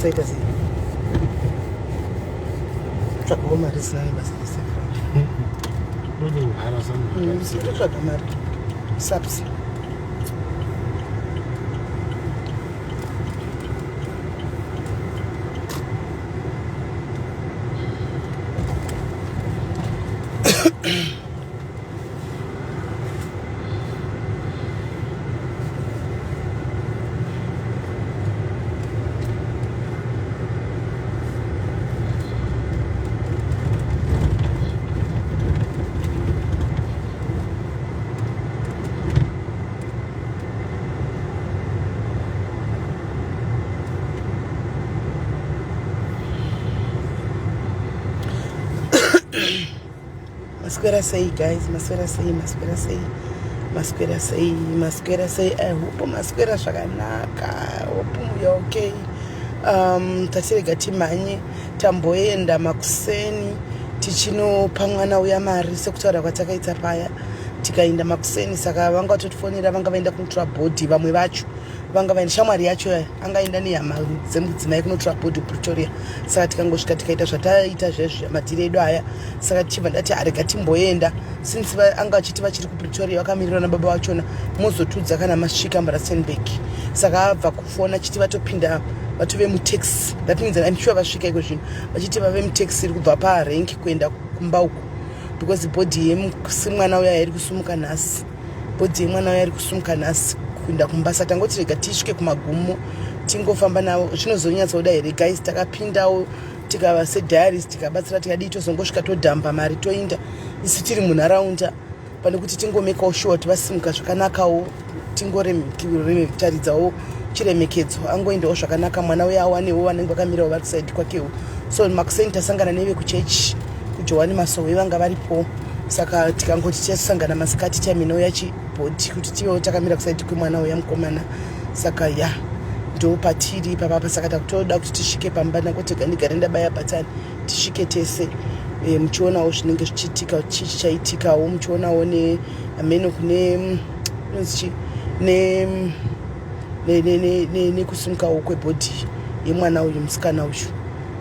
saita sei tsvakawo mari zina nebasa resekra totsvaga mari saps maswera sei guys, maswera sei. I hope maswera zvakanaka. I hope you're okay. Tatirega timhanye tamboenda makuseni tichinopa mwana uya mari sekutaura kwatakaita paya tikaenda makuseni. Saka vanga vatotifonera vanga vaenda kunotora bhodhi. Vamwe vacho vanga vaenda shamwari yacho angaenda nehama dzemudzimai kunotora bhodhi Pretoria. Saka tikangosvika tikaita zvataita zvezvo madhiri edu aya. Saka tichibva ndati arega timboenda since anga vachiti vachiri kuPretoria vakamirirwa nababa vachona mozotudza kana masvika muRustenburg. Saka abva kufona chiti vatopinda vatove mutaxi. That means I'm sure vasvika iko zvino vachiti vave mutaxi iri kubva parenki kuenda kumba uko because bhodhi yemwana uya iri kusumuka nhasi. Bhodhi yemwana uya iri kusumuka nhasi kuenda kumba. Saka tangoti rega tisvike kumagumo tingofamba navo zvinozonyatsa kuda here guys. Takapindawo tikava sediaries tikabatsira tikadii tozongosvika todhamba mari toinda isi tiri munharaunda pane kuti tingomekawo sure kuti vasimuka zvakanakawo tingotaridzawo chiremekedzo angoendawo zvakanaka mwana uya awanewo vanenge vakamirawo vari kusaidi kwakewo. So makuseni tasangana neve kuchechi kujohani masowe vanga varipo. Saka tikangoti tichasangana masikati tiaminouya chibhodhi kuti tivewo takamira kusaidi kwemwana uya mukomana. Saka ya ndo patiri papapa. Saka takutoda kuti tisvike pamba nakotega ndigare ndabaya bhatani tisvike tese muchionawo zvinenge zvichiitika chichaitikawo muchionawo ameno kune nekusumukawo kwebhodhi yemwana uyu musikana uyu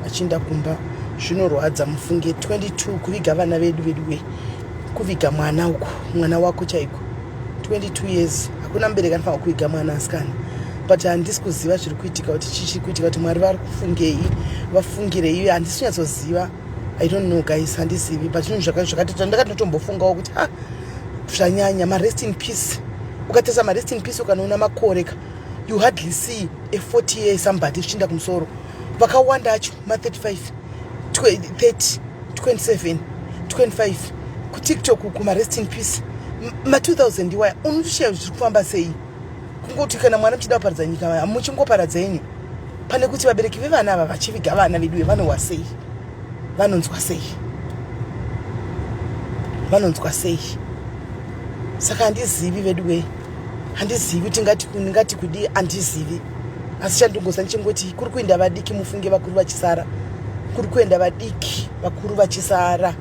achienda kumba. Zvinorwadza mufunge 22 kuviga vana vedu we kuviga mwana uko mwana wako chaiko 22 years hakuna mubereki anofanira kuviga mwana asikana. But handisi kuziva zviri kuitika kuti chichi kuitika kuti Mwari vari kufungei vafungirei handisi kunyatsoziva. I don't know guys, handizivi but zvinhu zvakati ndakatotombofungawo kuti zvanyanya marest in peace. Ukatesa marest in peace ukanoona makoreka you hardly see a 40 year somebody zvichienda kumusoro. Vakawanda acho ma35 30 27 25 kuTikTok kumarest in peace ma2000 waya unoshiya zviri kufamba sei. Kungoti kana mwana muchida kuparadza nyika muchingoparadza yenyu pane kuti vabereki vevana ava vachiviga vana vedu vanonzwa sei. Saka handizivi vedu handizivi kuti ngati kudi handizivi. Asi chandingosa ndichingoti kuri kuenda vadiki mufunge vakuru vachisara. Kuri kuenda vadiki vakuru vachisara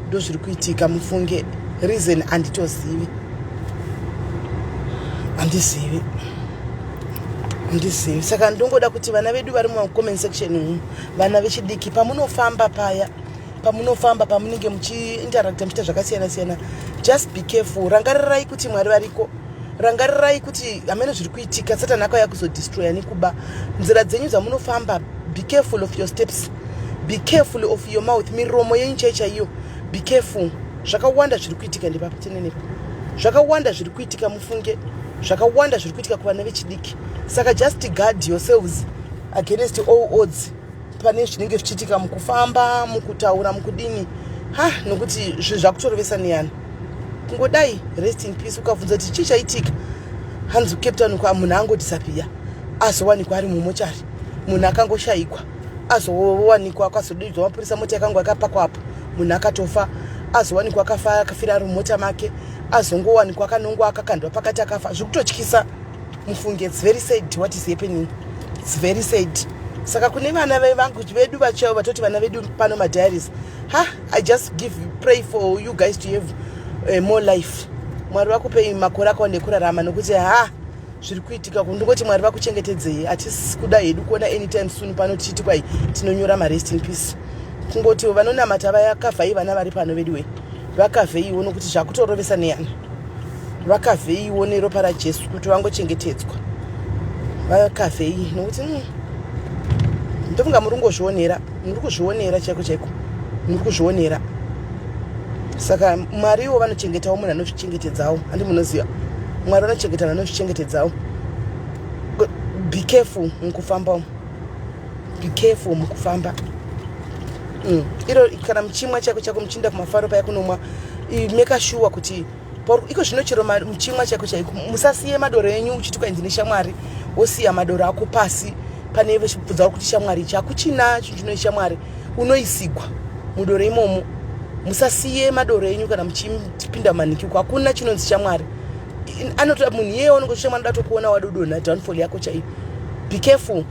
ndo zviri kuitika mufunge. Reason handitozivi. Saka ndongoda kuti vana vedu vari mumacomment section vana vechidiki pamunofamba paya pamunenge muchiinteracta muchiita zvakasiyana siyana just be careful. Rangarirai kuti Mwari variko. Rangarirai kuti amene zviri kuitika Satani akauya kuzodestroya nekuba nzira dzenyu dzamunofamba. Be careful of your steps. Be careful of your mouth. Miromo yenyu chaiyo be careful. Zvakawanda zviri kuitika ndepapatenenepa. Zvakawanda zviri kuitika mufunge. Zvakawanda zviri kuitika kuvana vechidiki. Saka just guard yourselves against all odds pane zvinenge zvichiitika mukufamba mukutaura mukudini nokuti zvinhu zvakutorovesa neyana. Kungodai rest in peace. Ukabvunza kuti chii chaitika hanzi Cape Town munhu angodisapia azowanikwa ari mumochari. Munhu akangoshayikwa azowanikwa akazodaidzwa mapurisa mota yakanga yakapakwapo munhu akatofa azowanikwa akafira ari mumota make azongowanikwa akanongwa akakandwa pakati akafa. Zvikutotyisa mufunge. It's very sad what is happening. It's very sad. Saka kune vana vangu vedu vacho vatoti vana vedu pano madiaries. I just pray for you guys to have more life. Mwari wakupei makore akaonde kurarama nokuti zviri kuitika kundongoti Mwari vakuchengetedzei. Hatisi kuda hedu kuona anytime soon pano tichiti kwai tinonyora rest in peace. Kungoti vanonamata vakavhai vana vari pano vedu we vakavheiwo nokuti zvakutorovesa neyani, vakavheiwo neropa raJesu kuti vangochengetedzwa, vakavhei nokuti ndofunga muri kuzvionera chaiko chaiko, muri kuzvionera. Saka Mwariwo vanochengetawo munhu anozvichengetedzawo. Handi munoziva Mwari vanochengeta vanhu vanozvichengetedzawo. Be careful mukufamba, be careful mukufamba. Iro kana muchimwa chako muchinda kumafaro paya kunomwa, make sure kuti iko zvino chero muchimwa chako chaiko musasiye madoro enyu uchiti kwai ndine shamwari wosiya madoro ako pasi pane vechibvudza kuti shamwari chakuchina chinhu shamwari unoisigwa mudoro imomo. Musasiye madoro enyu kana muchipinda manikiko, hakuna chinonzi shamwari. Anotoda munhu yeye unenge shamwari dato kuona wadodona downfall yako chaiyo. Be careful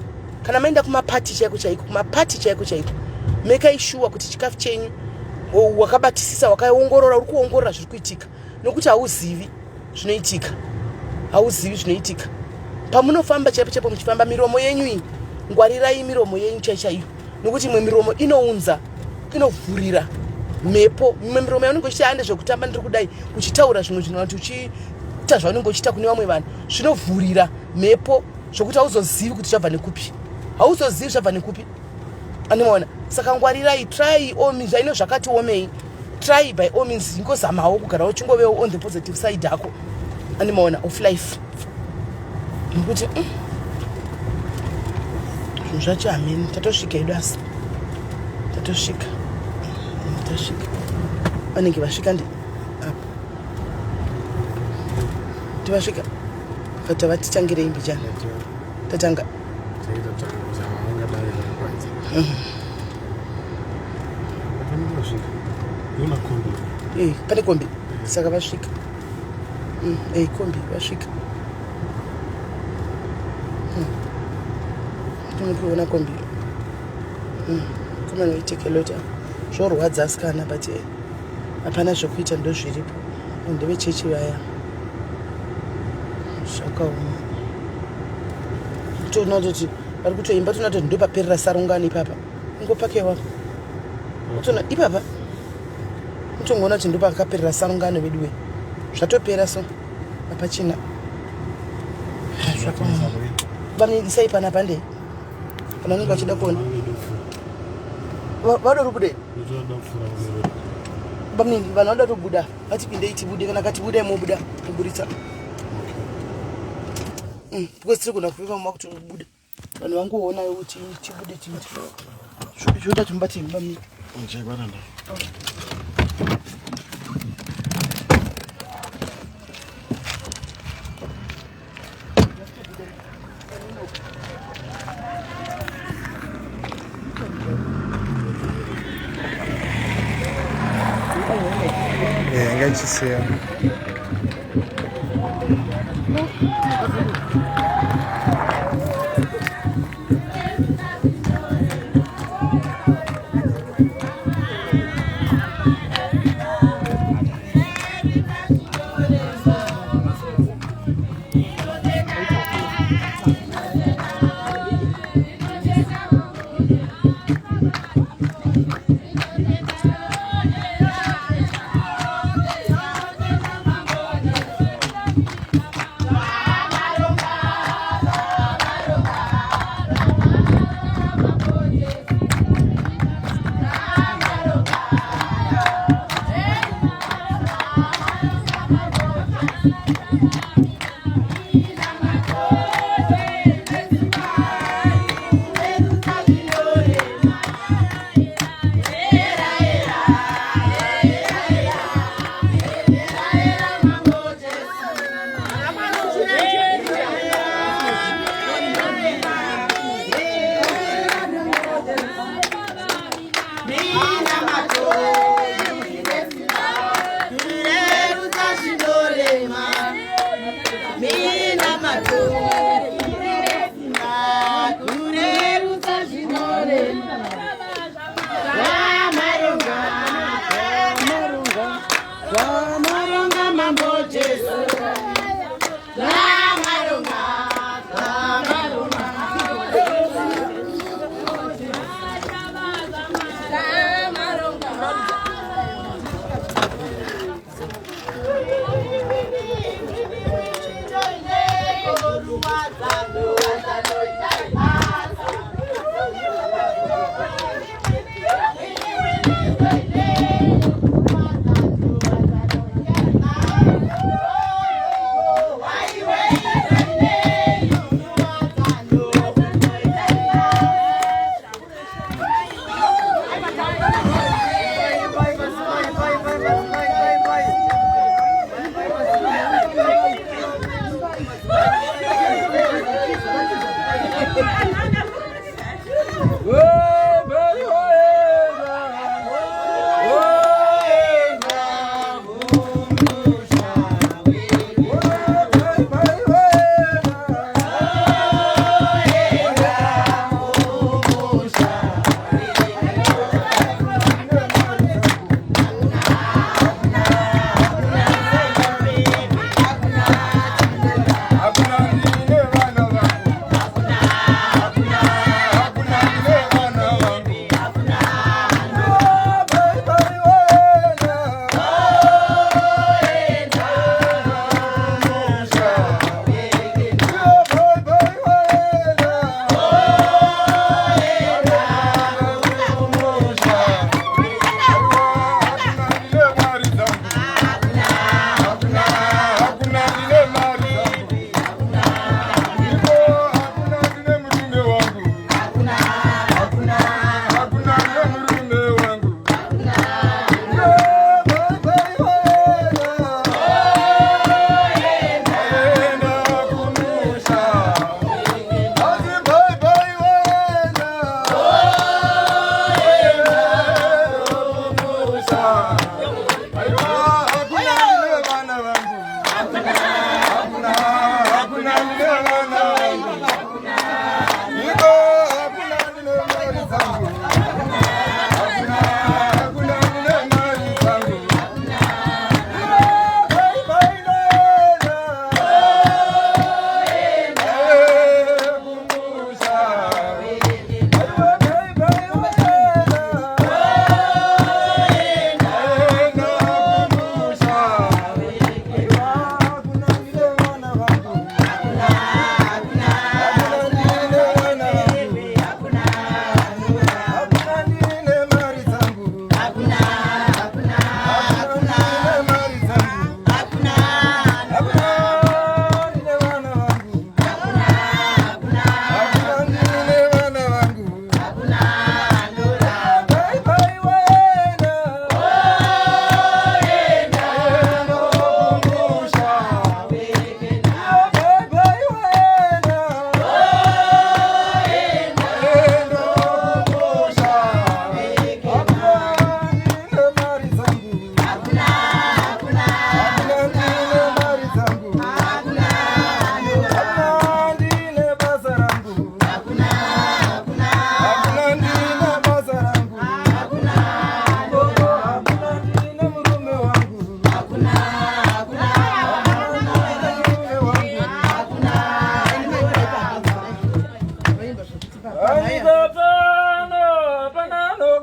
kana maenda kumapati chaiko chaiko, kumapati chaiko chaiko, make sure kuti chikafu chenyu wakabatisisa, wakaongorora, uri kuongorora zviri kuitika, nokuti hauzivi zvinoitika, hauzivi zvinoitika. Pamunofamba chaipo muchifamba, miromo yenyu iyi ngwarirai miromo yenyu chaiyo, nokuti imwe miromo inounza, inovhurira mhepo. Mimwe miromo yaunenge uchiita hande zvekutamba ndiri kudai uchitaura zvimwe zvinhu kuti uchiita zvaunenge uchiita kune vamwe vanhu zvinovhurira mhepo zvokuti hauzozivi kuti zvabva nekupi, hauzozivi zvabva nekupi. Anoona, saka ngwarirai, try all means. Zvaino zvakati omei, try by all means, ingozamawo kugara uchingovewo on the positive side yako, anoona, of life. Nokuti zvinhu zvacho hamini, tatosvika edu asi tatosvika vanenge vasvika ndi apa tivasvika kuti vatitangire imbi chana tatanga pane kombi saka vasvika kombi vasvika tinokuona kombi kumana itekelota zvorwadza asikana but hapana zvokuita ndo zviripo ndevechechi vaya zvakaoma. Tonatoti vari kutoimba, tonatoti ndo paperera sarungano ipapa, ingopakewa utona ipapa utongoona kuti ndo pakaperera sarungano veduwe, zvatopera so hapachina zvakaoma. Vamidisai pana pandei kana unenge vachida kuona vada rubude bamini vanhu vada rubuda vatipindei tibude kana katibudai mobuda kuburitsa because tiri kuda kuviva muma kuti ubude vanhu vangoona kuti tibude zvoda timbati bamini Angajisiya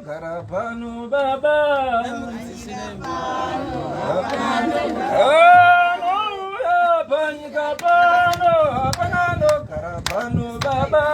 karapano baba karapano baba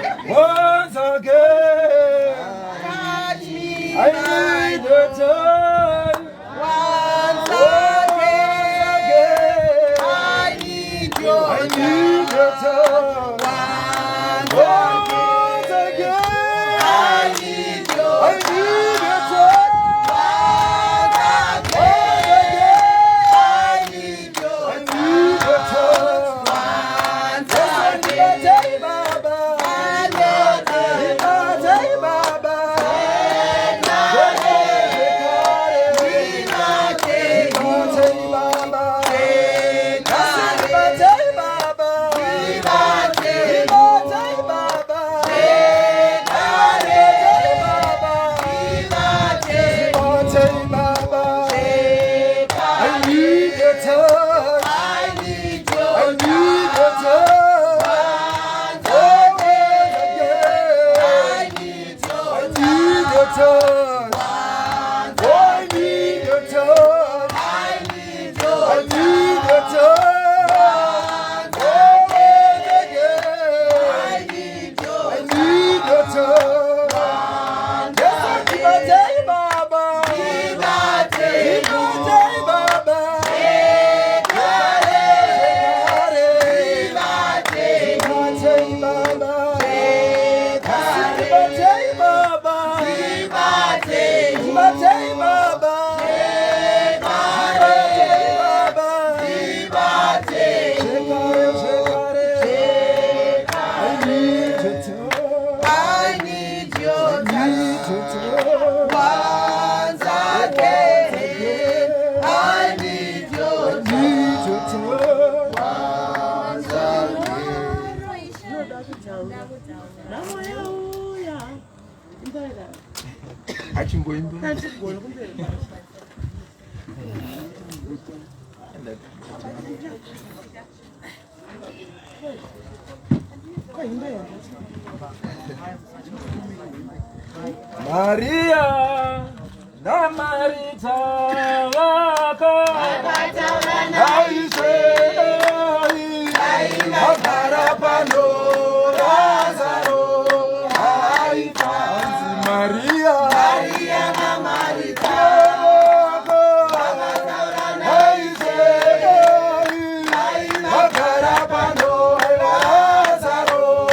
Once again, I need your touch. Once again, I need your touch. Once again, I need your touch. Maria na Marita wako Akarapano Lazaro haifanzi Maria na Marita Akarapano Lazaro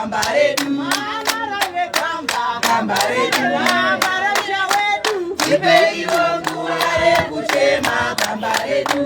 Gambaredu, Gambaredu, Ibe iwongu ale kuchema Gambaredu.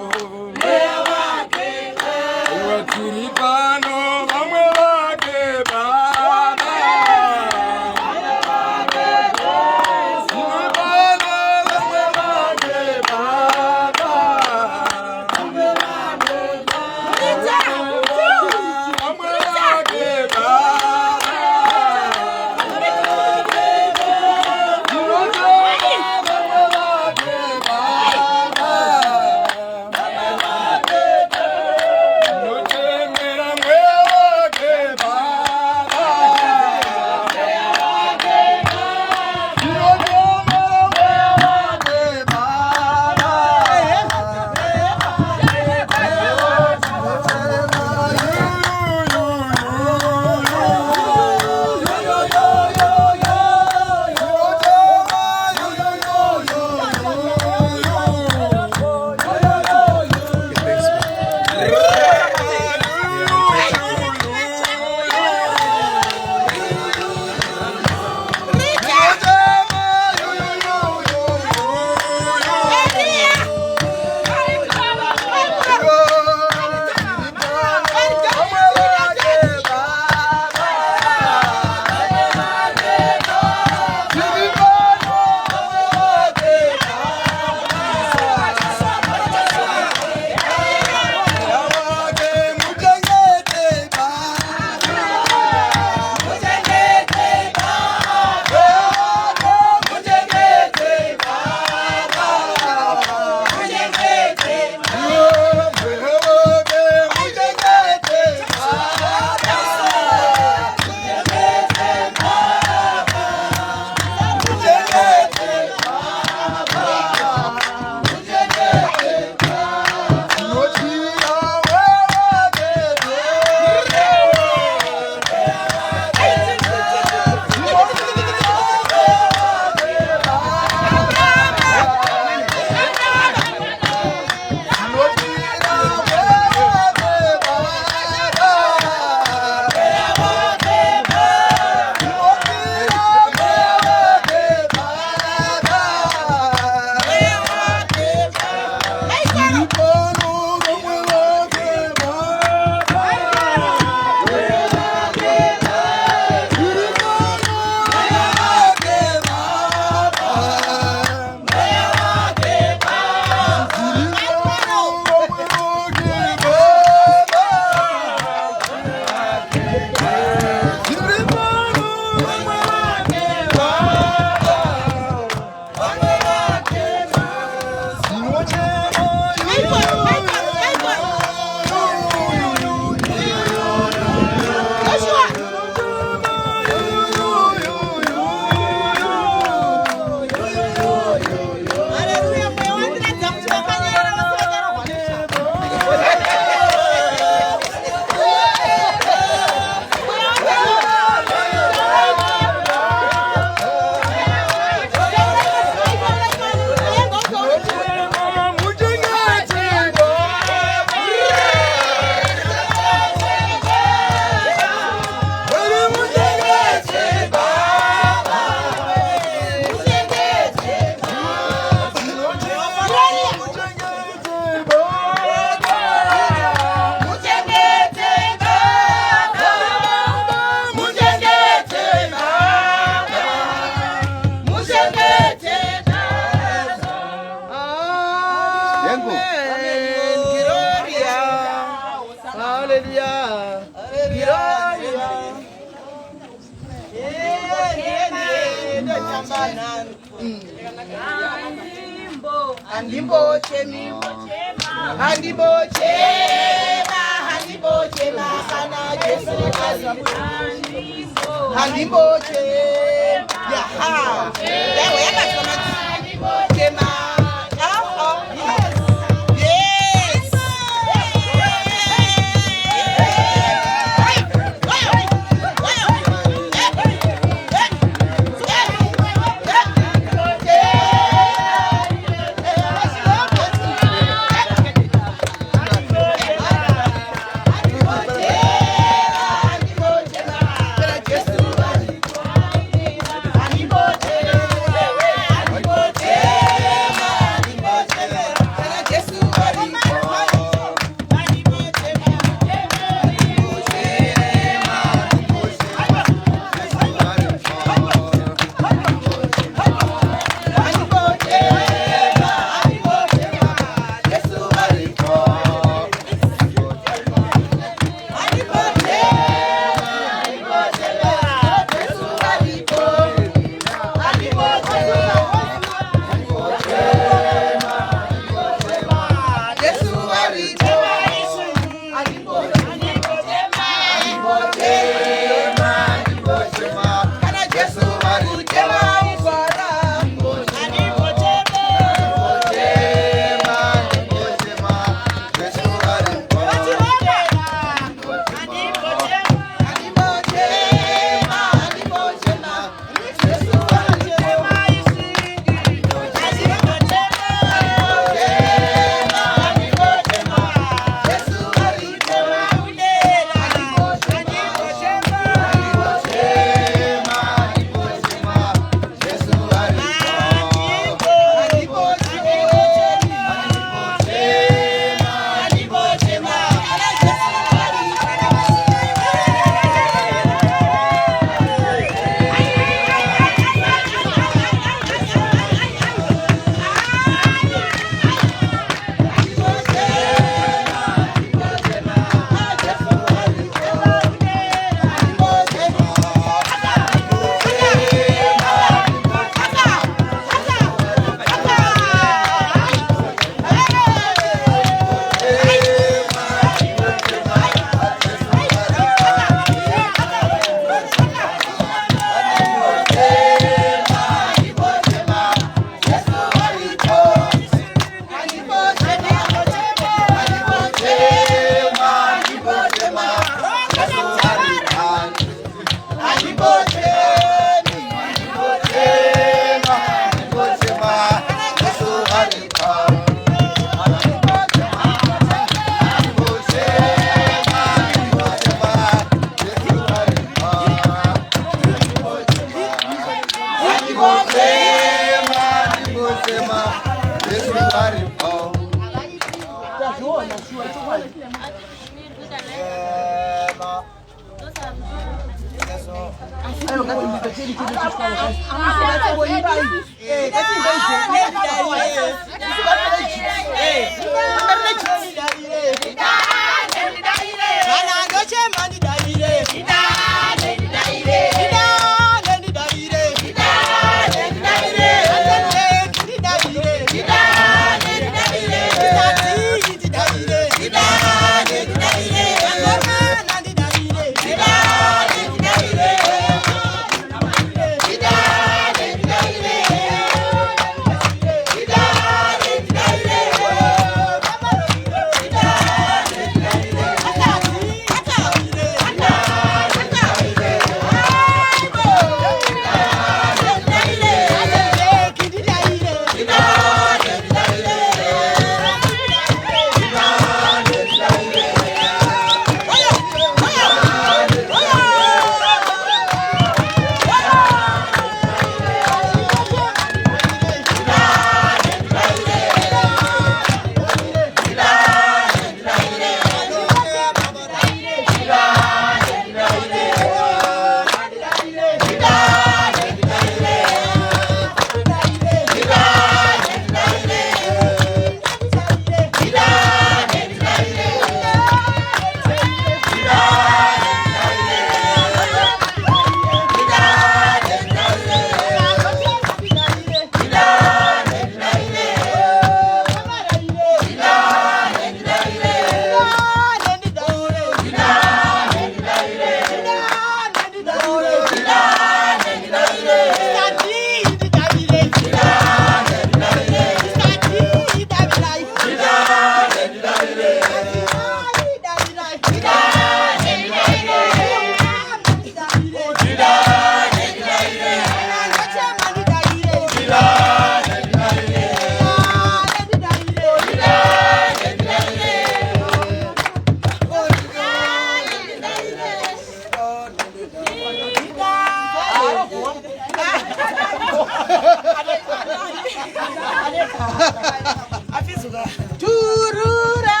Afizuka. Turura,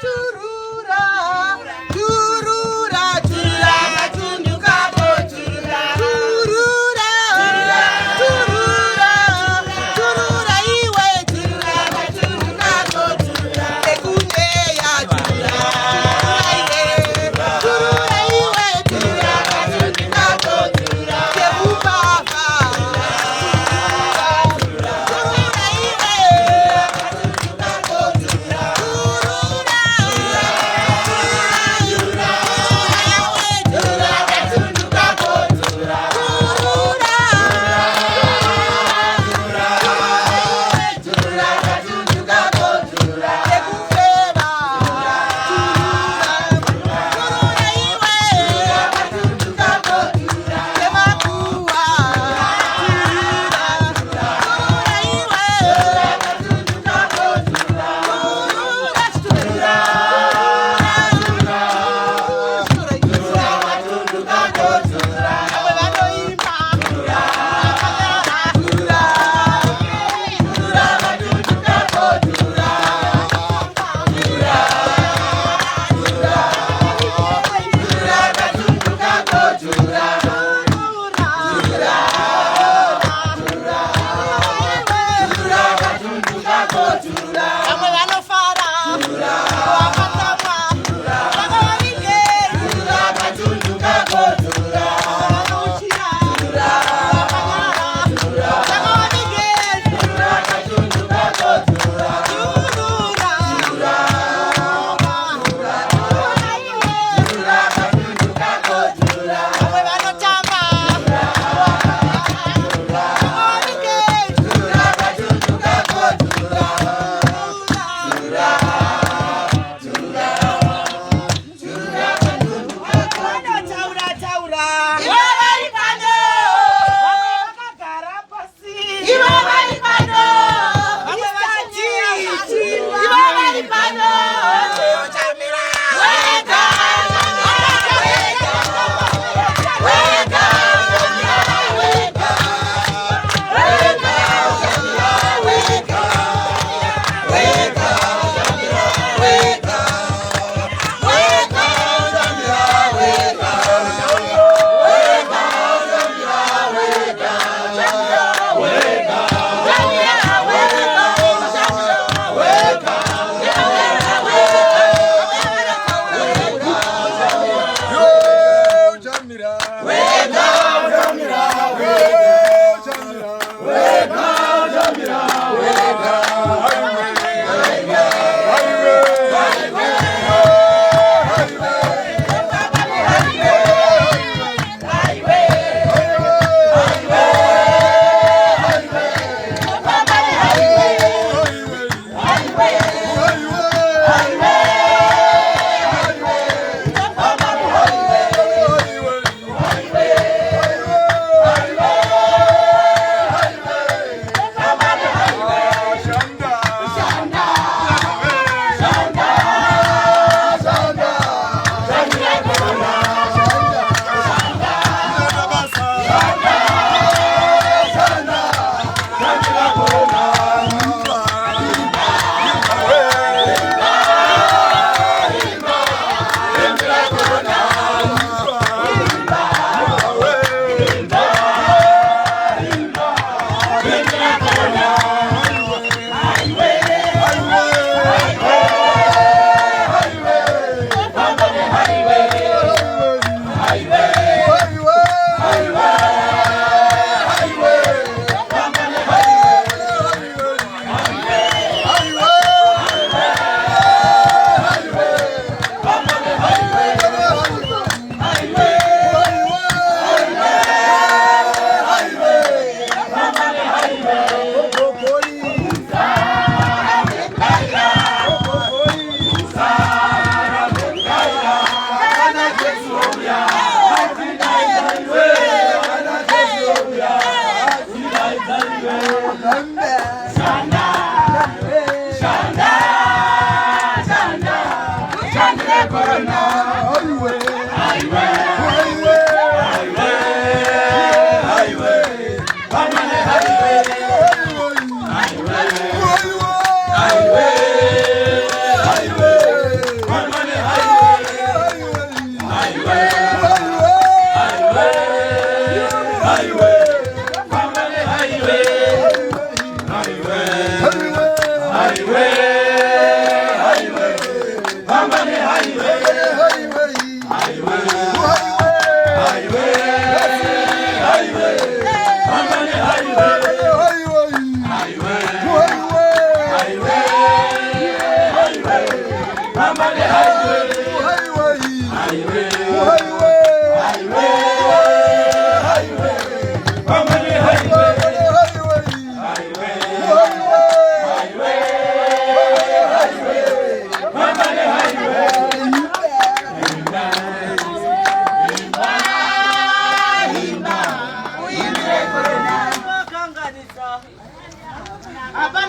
turura, turura, turura, matunduka po turura. Turura, turura, turura iwe turura, matunduka po turura. Ekunye ya turura, turura iwe turura, matunduka po turura. Kebu papa. Turura iwe.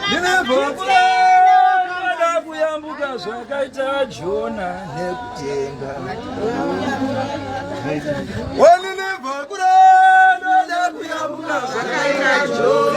Ndinebvakura kuyambuka zvakaita Jona nekutenga. Ndinebvakura kuyambuka zvakaita Jona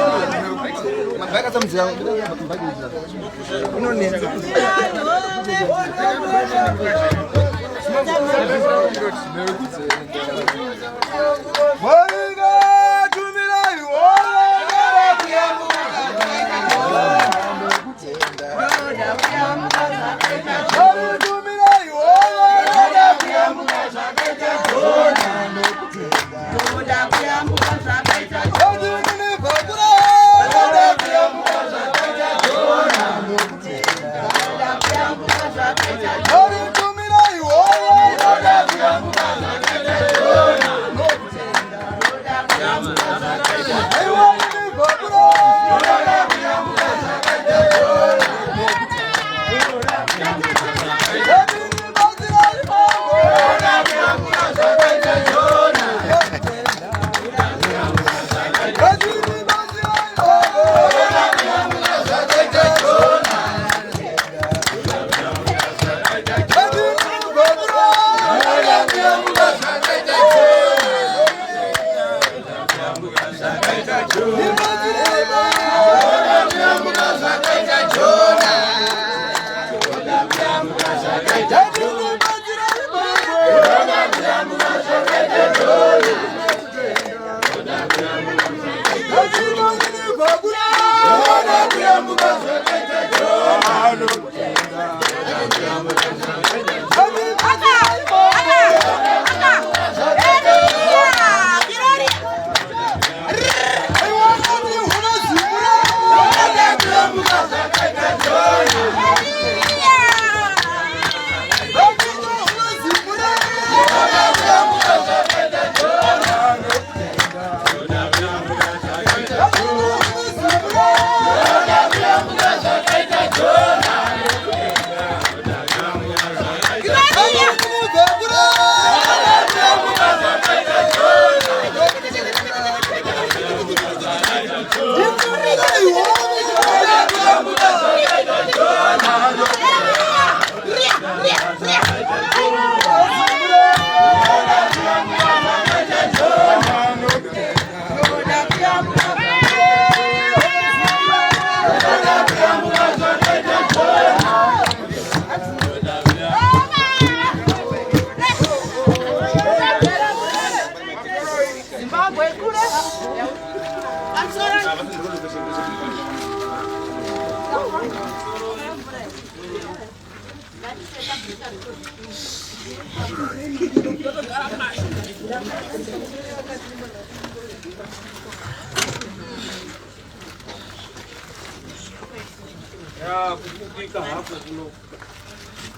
kupika hapo kuno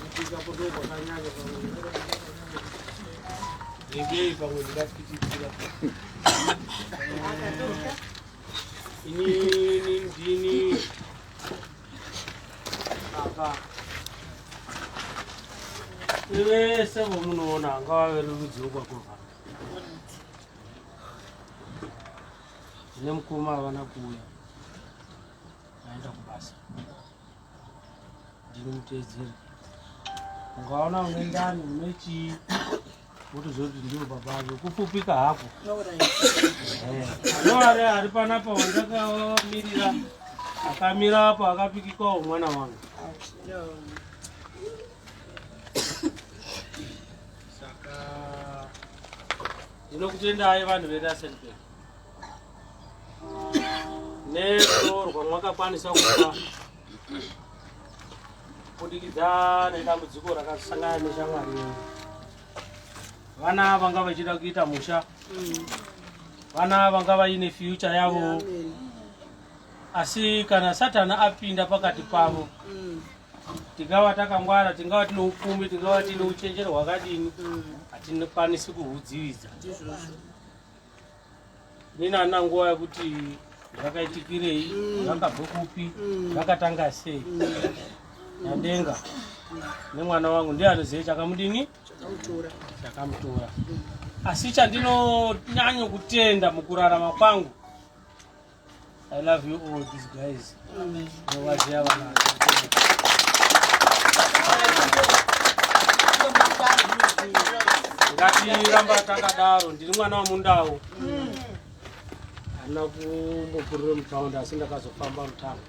kupika podogo kanyanya ngei pamwe ndikafikira ini ndini aka wese munoona ngava rudziwo kwakuva nemukoma avana kuuya aenda kubasa ndinomutedzera ungaona une ndani unechi wotozoti ndiwo babavo kupupika hako noari ari panapa wandakamirira akamira apa akapikikawo mwana wangu saka ndinokutendai vanhu vedasenpe netorwa mwakakwanisa kupa kubudikidza nedambudziko rakasangana neshamwari yenyu. Vana vanga vachida kuita musha, vana vanga vaine future yavo, asi kana Satana apinda pakati pavo tingava takangwara, tingava tine upfumi, tingava tine uchenjeri hwakadini, hatinokwanisi kuhudzividza. Nina ana nguva yekuti zvakaitikirei, zvakabve kupi, zvakatanga sei. Nyandenga nemwana wangu ndiye anoziva chakamudini chakamutora. Asi chandinonyanya kutenda mukurarama kwangu I love you all these guys. Ngati ramba takadaro ndiri mwana wamundau. Ana kumbopurira mutaunda asi ndakazofamba mutanga.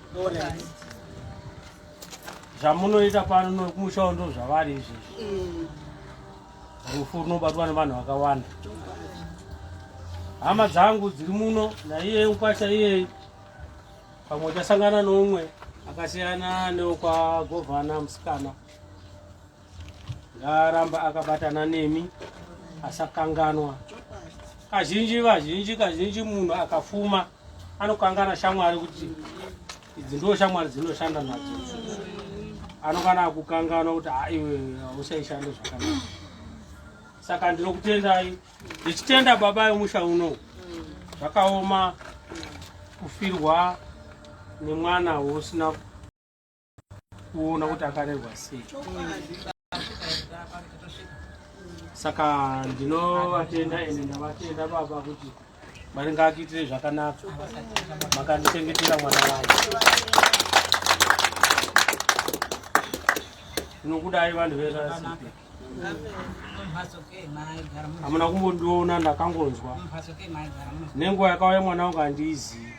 Zvamunoita pano nokumushawo ndo zvavari izvizvi. Rufu runobatwa nevanhu vakawanda. Hama dzangu dziri muno naiye ukwacha iye pamwe tasangana nomwe akasiyana neokwa govana musikana. Ngaramba akabatana nemi asakanganwa. Kazhinji munhu akafuma anokangana shamwari kuti idzi ndo shamwari dzinoshanda nadzo. Anokana kukanganwa kuti iwe usaishanda zvakanaka. Saka ndinokutendai ndichitenda baba yomusha uno zvakaoma kufirwa nemwana usina kuona kuti akarerwa sei. Saka ndinovatenda ende ndavatenda baba kuti mari ngakuitire zvakanaka makandichengetera mwana wangu. Ndinokudai vanhu verasipi. Hamuna kumbondiona ndakangonzwa. Nenguva yakauya mwana wangu handizivi.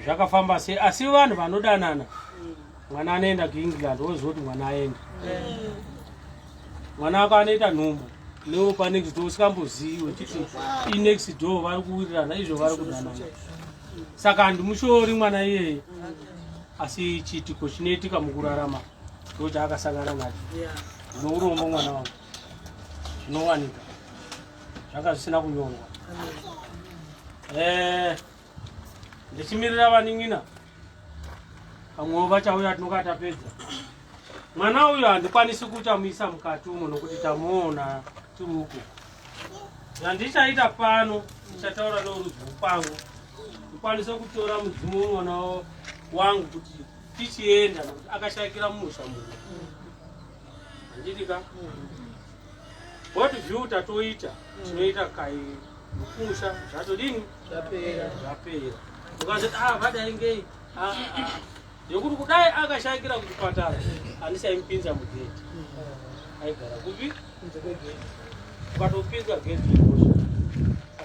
Zvakafamba sei asi vanhu vanodanana. Mwana anoenda kuEngland wozoti mwana aenda. Mwana wako anoita nhumbu. Leo panext door usikambozivi wechiti inext door vari kuwirirana izvo vari kudanana. Saka handimushori mwana iyeye. Asi chiitiko chinoitika mukurarama ndo chaakasangana nacho. Ndinourombo mwana wangu. Zvinowanika. Zvanga zvisina kunyorwa. Ndichimirira vanin'ina. Pamwe vachauya tinokatapedza. Mwana uyu handikwanisi kuchamuisa mukati umo nokuti tamuona tiri uko. Zvandichaita pano ndichataura norudzi rwangu. Ndikwanise kutora mudzimu womwana wangu kuti tichienda nokuti akashayikira mumusha muno. Handitika? What view tatoita tinoita kai mukusha zvatodini zvapera. Ukazoti vadai ngei yokuti kudai akashayikira kuchipatara handisaimupinza mugedhi. Aigara kupi ukatopinza gedhi ikosha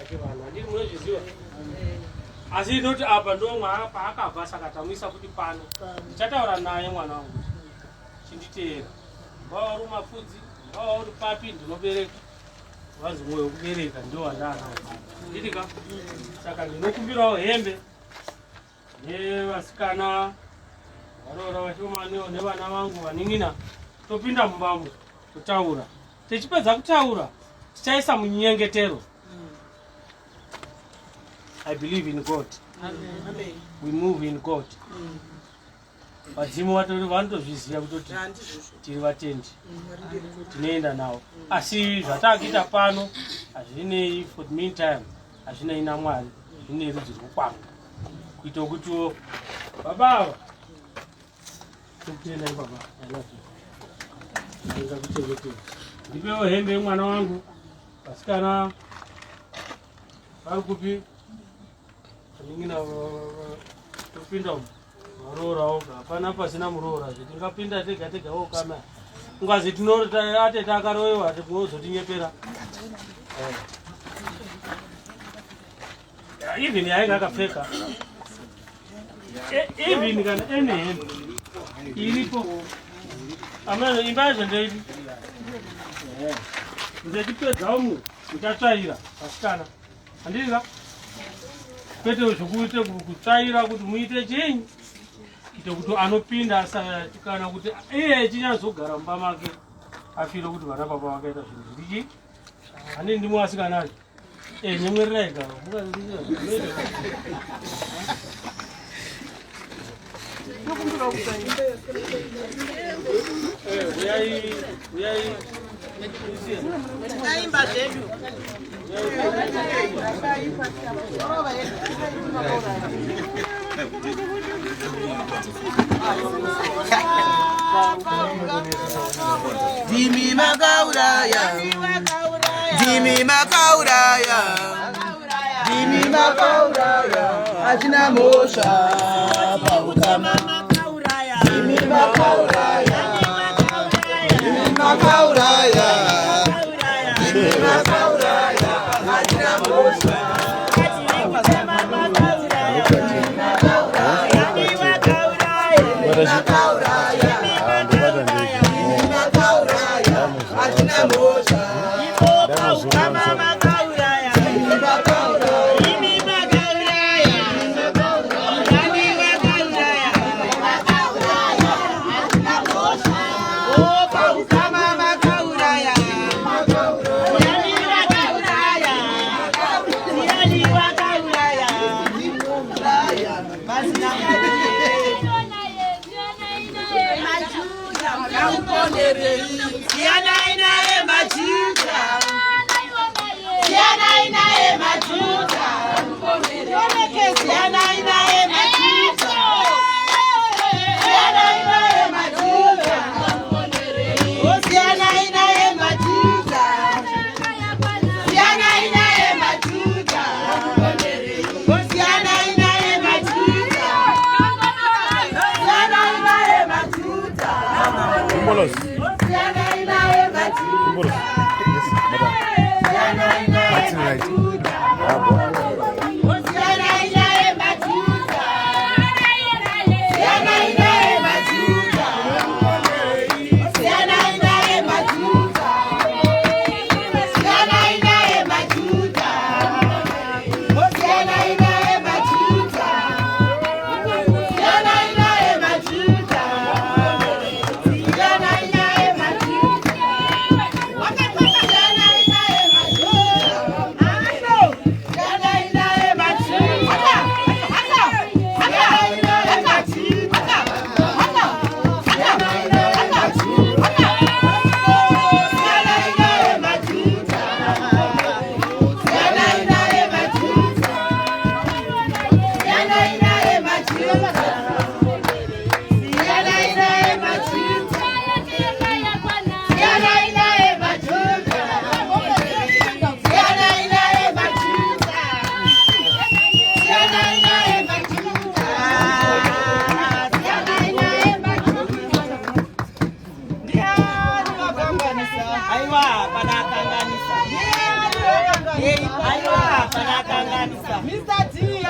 achivana handiri munozviziva. Asi inoti apa ndomwe paakabva saka tamuisa kuti pano ndichataura naye mwana wangu chinditeera. Ngava uri mafudzi ngava uri papi ndinobereka vanzi mwoyo wekubereka ndio wandana. Nditika saka ndinokumbirawo hembe nevasikana varoora vashomaniwo nevana vangu vanin'ina topinda mumbamu totaura. Tichipedza kutaura tichaisa munyengetero. I believe in God. Amen. We move in God. Vadzimu vatori vanotozviziva kutoti tiri vatendi tinoenda nawo. Asi zvatakuita pano hazvinei for the meantime hazvinei naMwari zvine rudzi rwokwangu kuita kuti baba tokutendai baba. I love you. Ndingakuchengetera. Ndipewo hembe yemwana wangu. Vasikana vari kupi nin'ina topinda varorawo hapana pasina muroora zvetingapinda tega tega wokama ungazi tinoateta akaroyewa timozotinyepera. Even yainga akapfeka even kana ene hembe iripo ameno imba yazvendeiti ndechipedzawo mu ndichatsvaira vasikana handika kwete zvokuite kutsvaira kuti muite chinyi kuite kuti anopinda asati kana kuti iye chinyazogara mumba make afire kuti vana baba vakaita zvinhu zvirichi hane ndimo vasikanacho nyemwererai garo uyai Aimba zvedu. Dimi makauraya, Dimi makauraya, Dimi makauraya, Hachina mosha paukama imi makauraya imi makauraya imi makauraya hachina mosha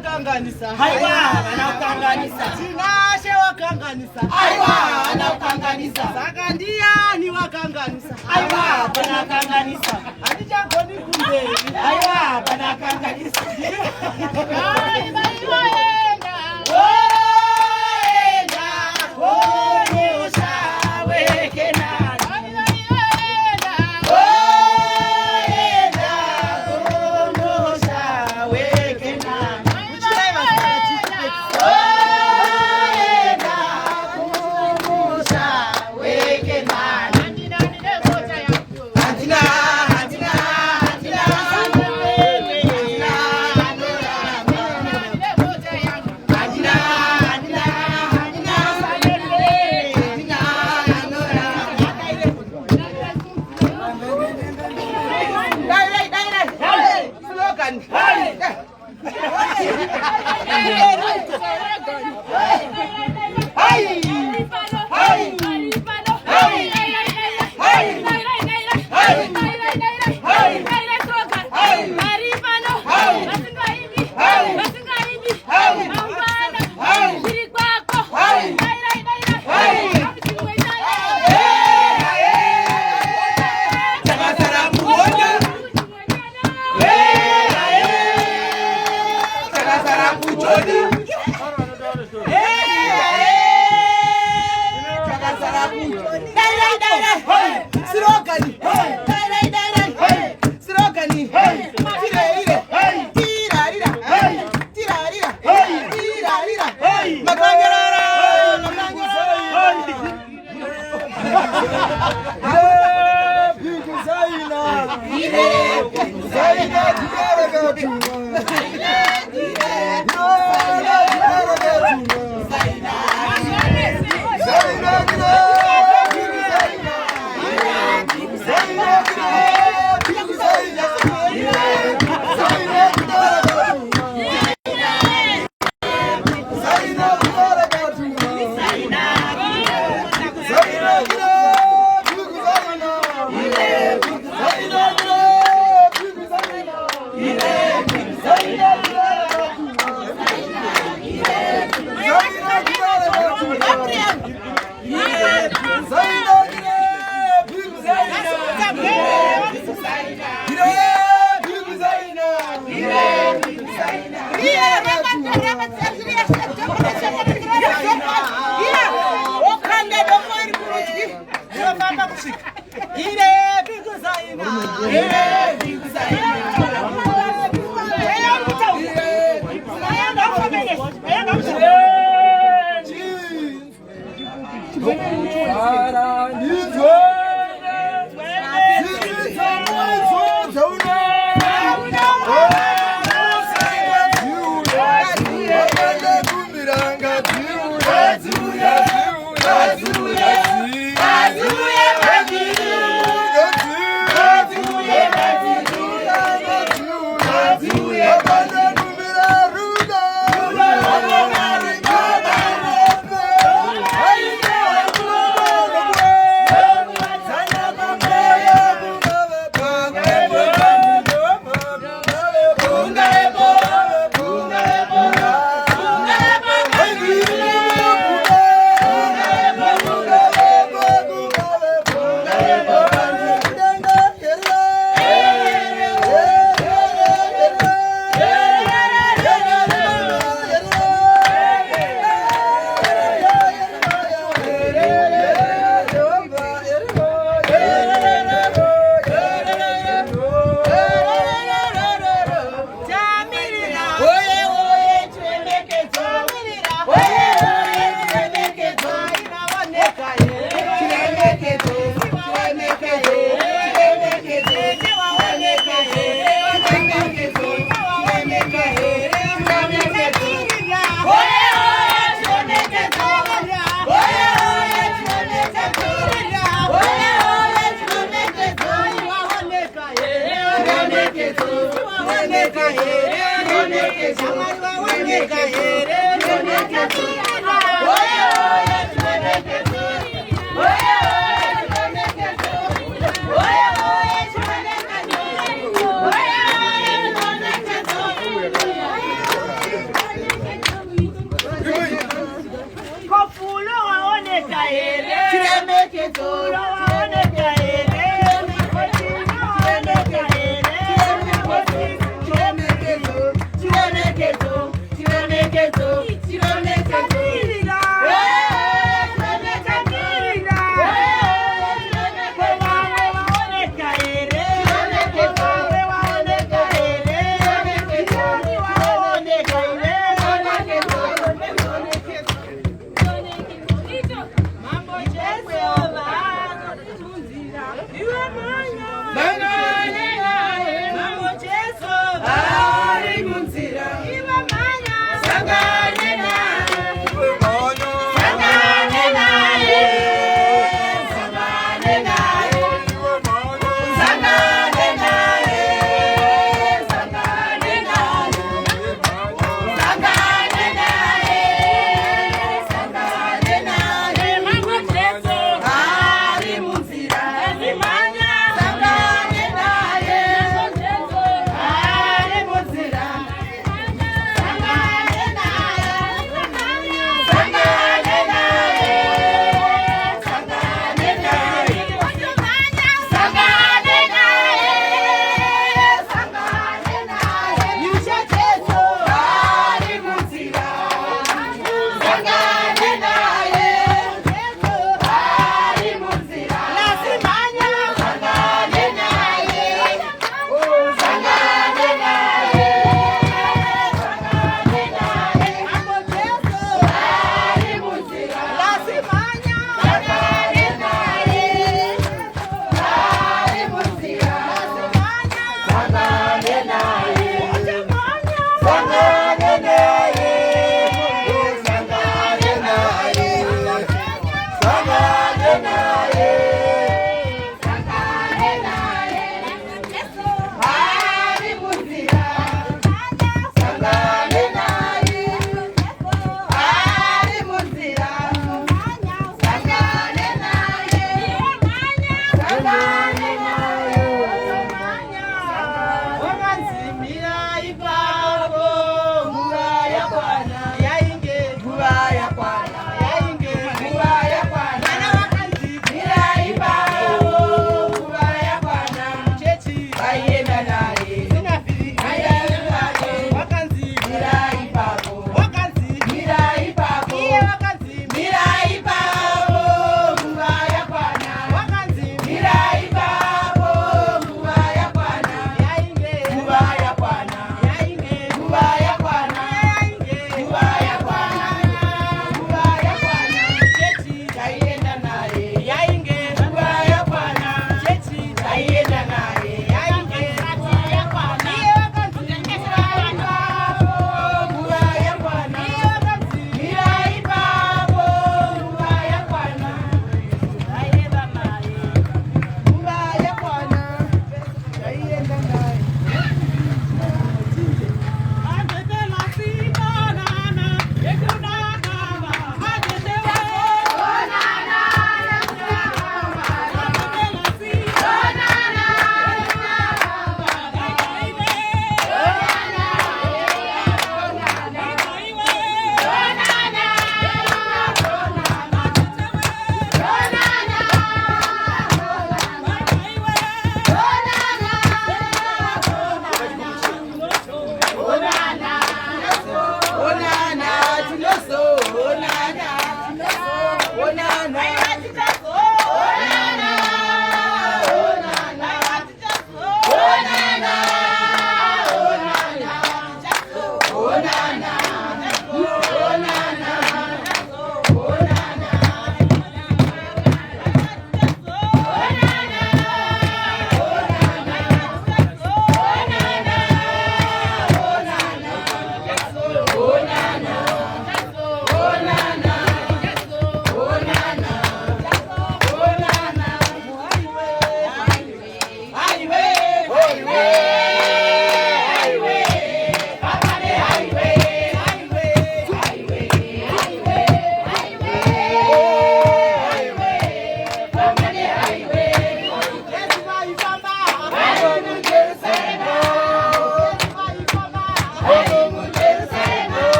Aiwa, anakanganisa. Tinashe wakanganisa. Aiwa, anakanganisa. Sakandia ni wakanganisa. Aiwa, panakanganisa. Anichagoni kumbe. Aiwa, panakanganisa. Ai, baiwa enda. Oenda, konyosha wekena. Ai, baiwa enda. Oenda, konyosha wekena.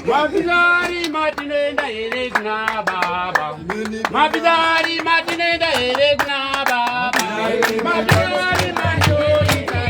Mabidari matinenda eregna baba. Mabidari matinenda eregna baba. Mabidari manjoita.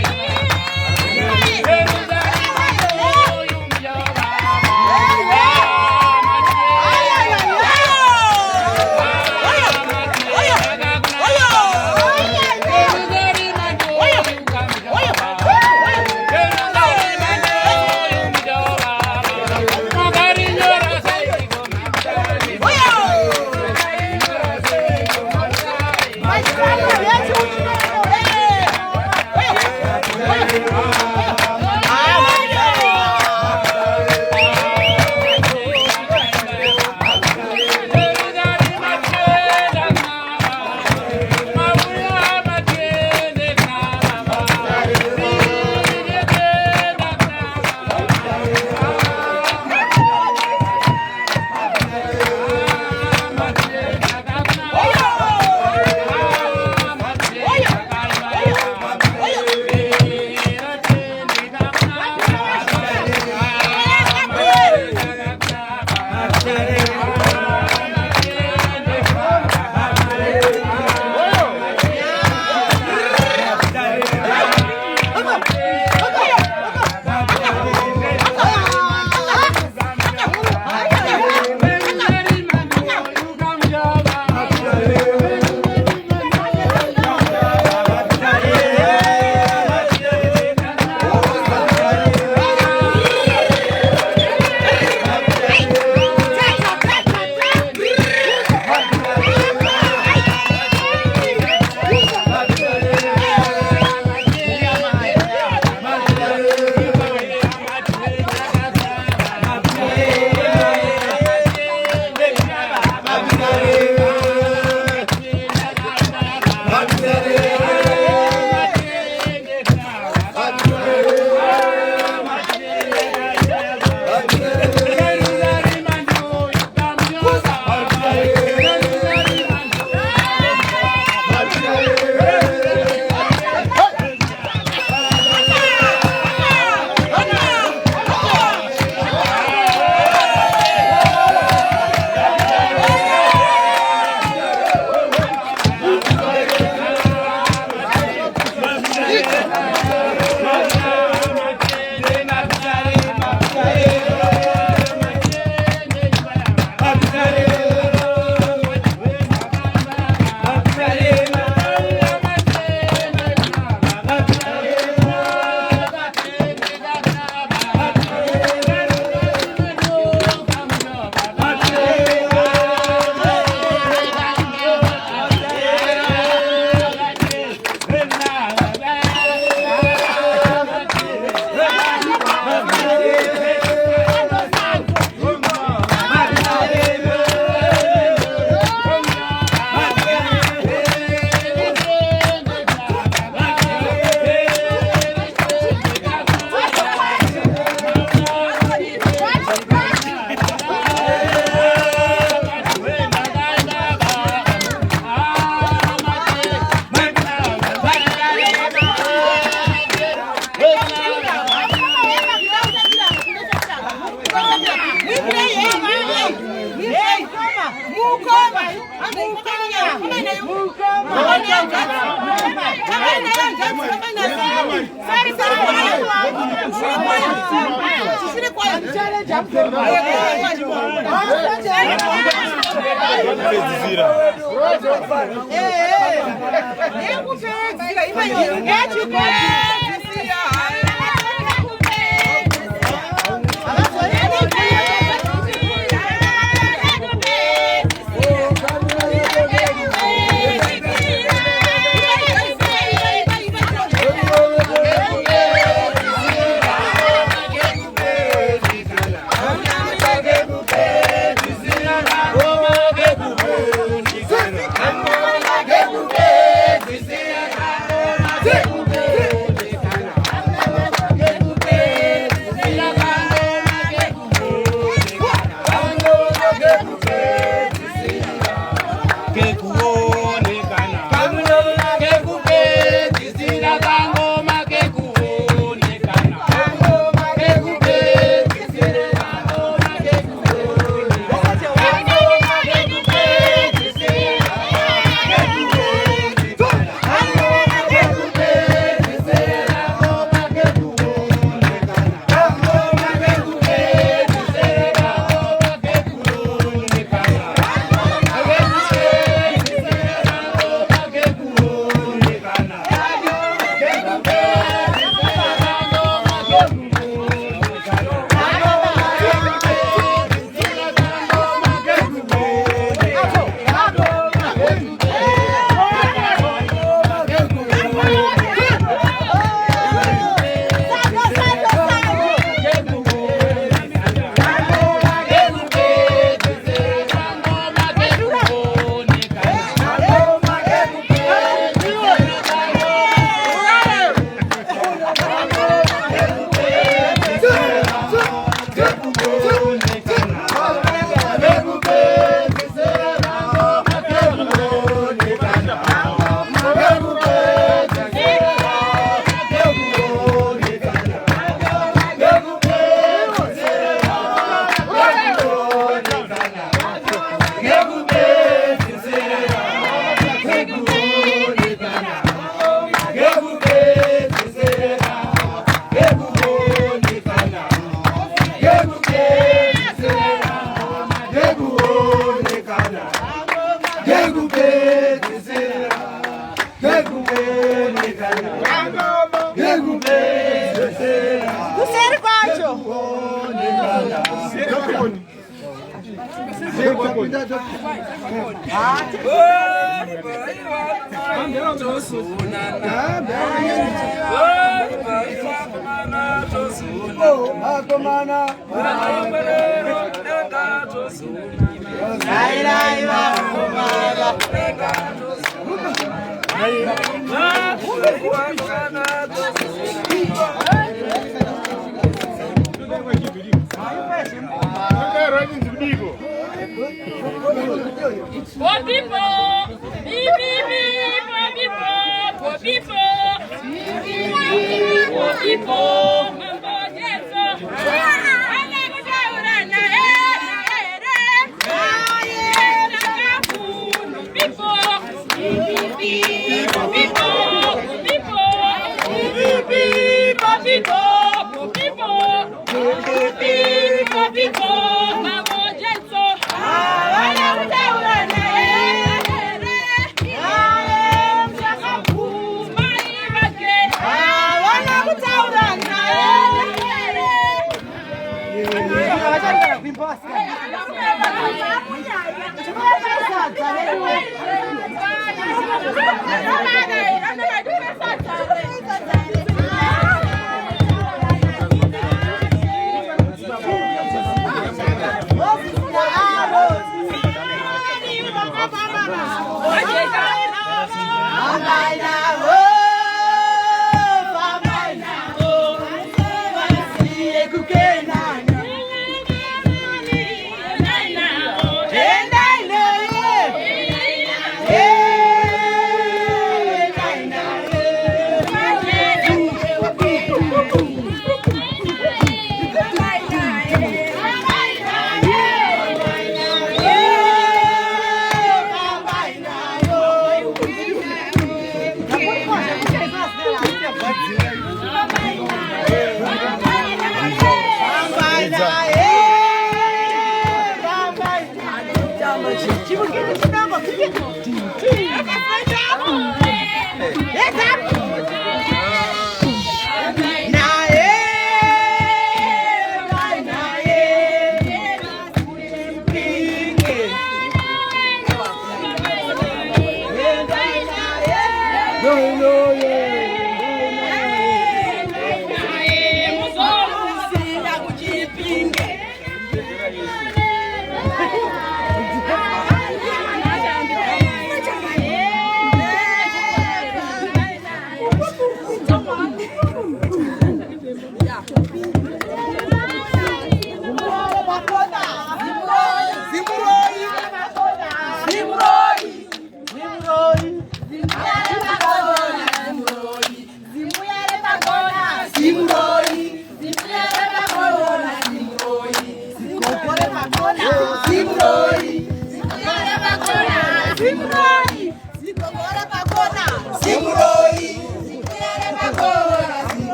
kuseri kwacho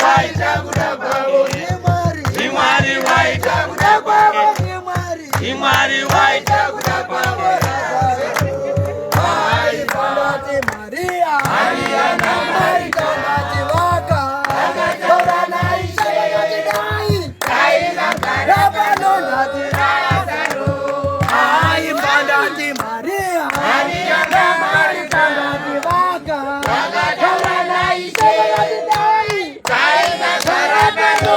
waita kuda kwavo, imwari waita kuda kwavo, imwari waita kuda kwavo. Maria na Marita Mativaka, Tora na Ishe, Kaina Karabano Natirasaro. Ai Mandati Maria, Maria na Marita Mativaka, Tora na Ishe, Kaina Karabano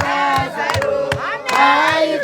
Natirasaro. Ai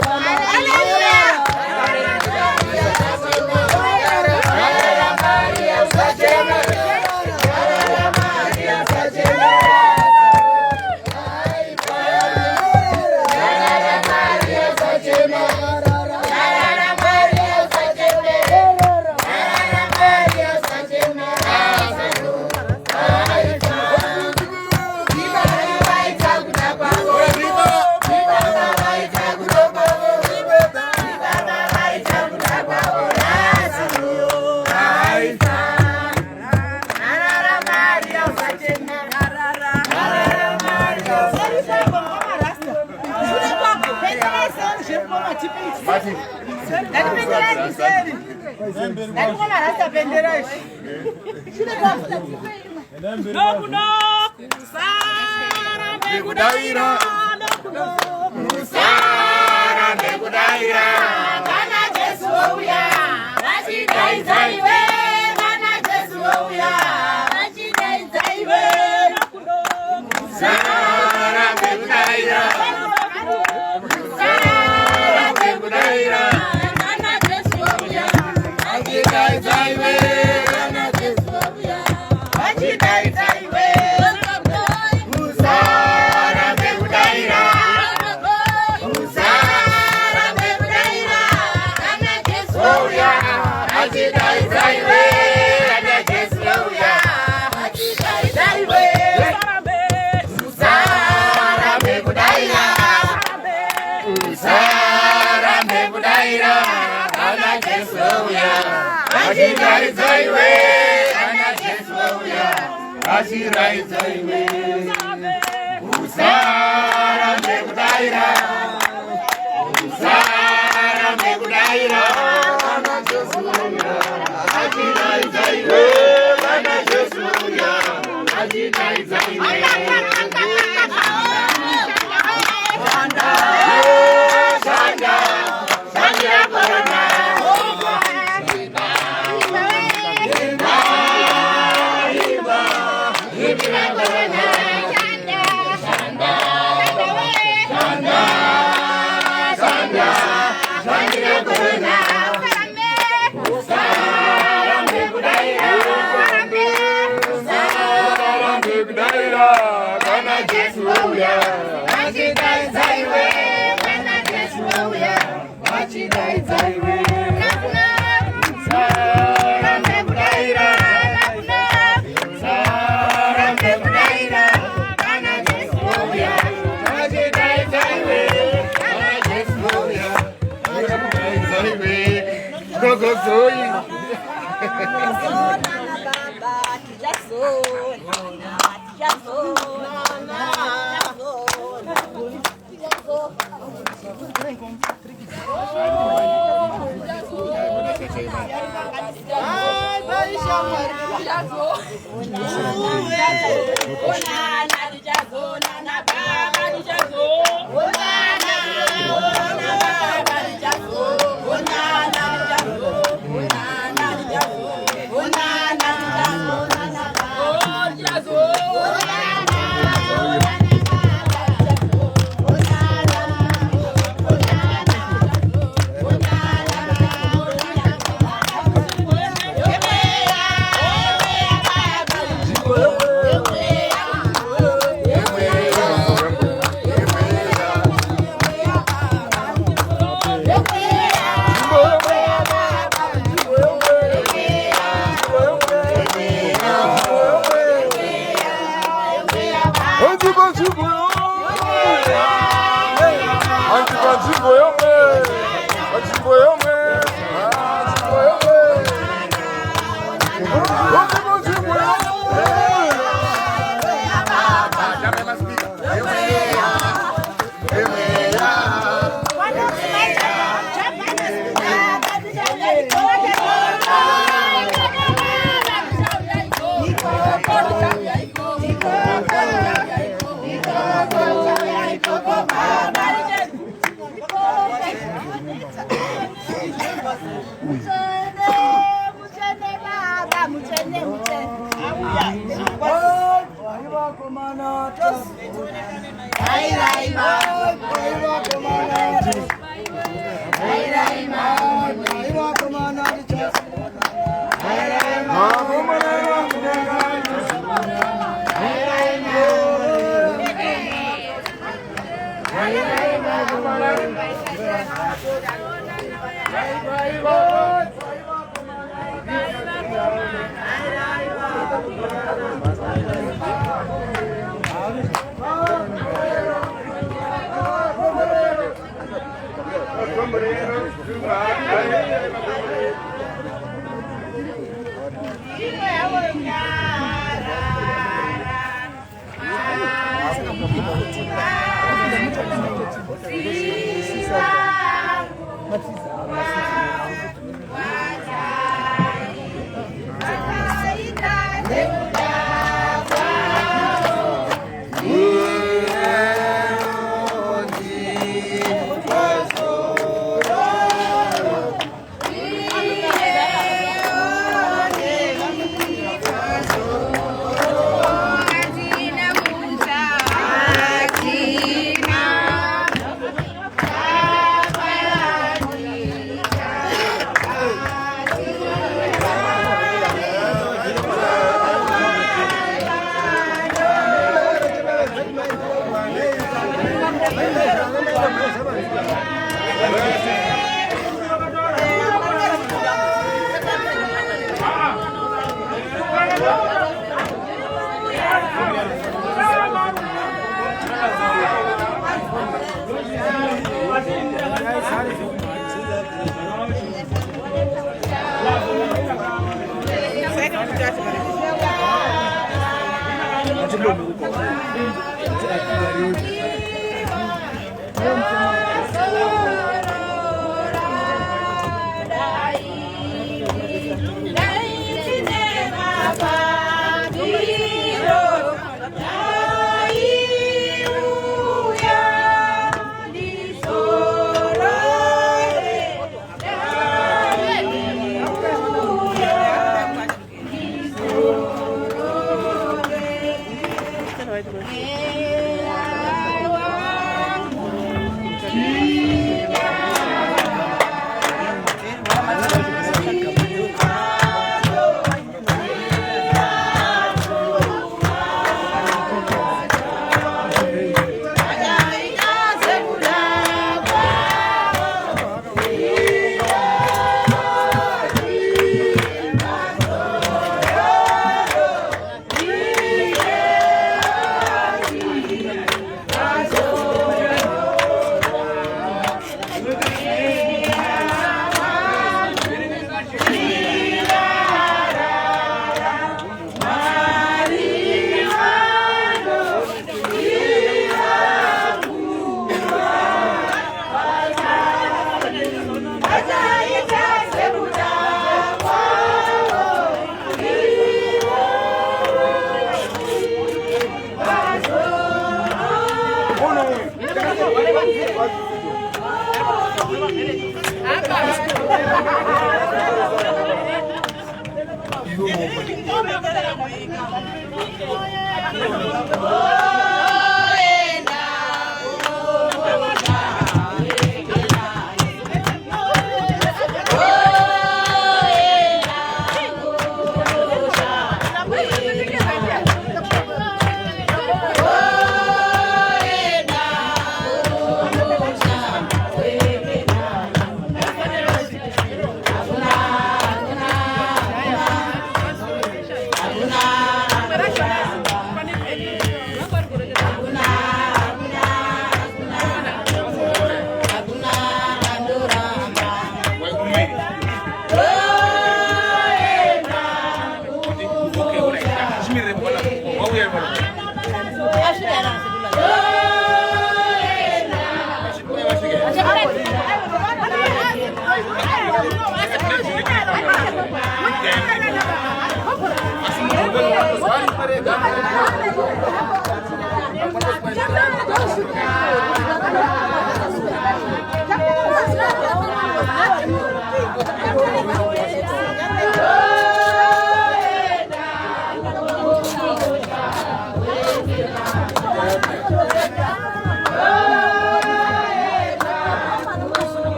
Baba,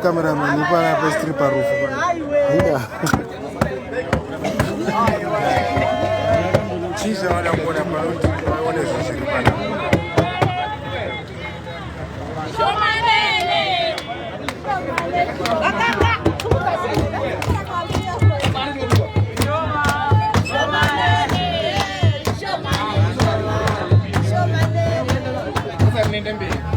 Cameraman, you can't have a stripper roof. She's on a one.